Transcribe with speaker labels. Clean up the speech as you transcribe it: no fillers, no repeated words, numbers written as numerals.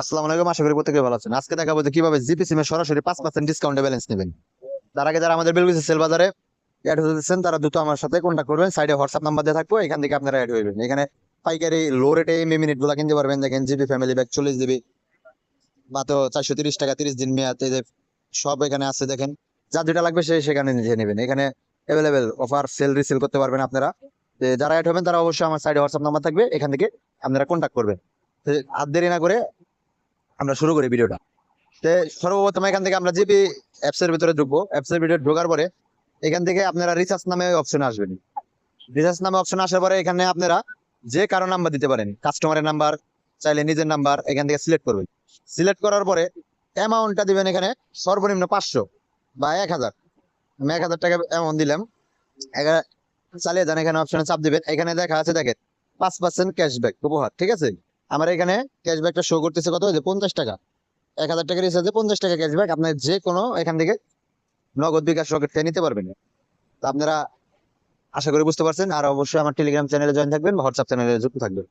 Speaker 1: আসসালামু আলাইকুম, আশা করি প্রত্যেকে ভালো আছেন। আজকে দেখাবো যে কিভাবে জিপি সিমে সরাসরি 5% ডিসকাউন্টে ব্যালেন্স নেবেন। তার আগে যারা আমাদের বেলগুছি সেল বাজারে অ্যাড হতেছেন তারা দ্রুত আমার সাথে কন্ট্যাক্ট করবেন। সাইডে হোয়াটসঅ্যাপ নাম্বার দিয়ে থাকবো, এখান থেকে আপনারা অ্যাড হইবেন। এখানে পাইকারি লো রেটে মিনিট গুলা কিনতে পারবেন। দেখেন জিবি ফ্যামিলি ব্যাগ 40 জিবি মাত্র 430 টাকা, 30 দিন মেয়াদ। এই যে সব এখানে আছে, দেখেন যা যেটা লাগবে সে সেখানে নিয়ে নেবেন। এখানে অ্যাভেলেবেল অফার সেল রিসেল করতে পারবেন আপনারা। যারা অ্যাড হবেন তারা অবশ্যই আমার সাইডে হোয়াটসঅ্যাপ নাম্বার থাকবে, এখান থেকে আপনারা কন্ট্যাক্ট করবেন। আর দেরি না করে আমরা শুরু করি ভিডিওটা। তে সর্বপ্রথম এখান থেকে আমরা জিপি অ্যাপস এর ভিতরে ঢুকবো। অ্যাপস এর ভিতরে ঢোকার পরে এখান থেকে আপনারা রিচার্জ নামে অপশনে আসবেন। রিচার্জ নামে অপশন আসার পরে এখানে আপনারা যে কারো নাম্বার দিতে পারেন, কাস্টমারের নাম্বার চাইলে নিজের নাম্বার এখান থেকে সিলেক্ট করবেন। সিলেক্ট করার পরে অ্যামাউন্টটা দিবেন এখানে সর্বনিম্ন 500 বা 1000। আমি 1000 টাকা অ্যামাউন্ট দিলাম। এখানে চালিয়ে যান, এখানে অপশনে চাপ দিবেন। এখানে দেখা আছে, দেখেন 5% ক্যাশব্যাক উপহার, ঠিক আছে। আমার এখানে ক্যাশব্যাকটা শো করতেছে কত, যে 50 টাকা। 1000 টাকা রিচার্জে 50 টাকা ক্যাশব্যাক আপনার যে কোনো এখান থেকে নগদ বিকাশ রকেট থেকে নিতে পারবেন। তো আপনারা আশা করি বুঝতে পারছেন। আর অবশ্যই আমার টেলিগ্রাম চ্যানেলে জয়েন থাকবেন বা হোয়াটসঅ্যাপ চ্যানেলে যুক্ত থাকবেন।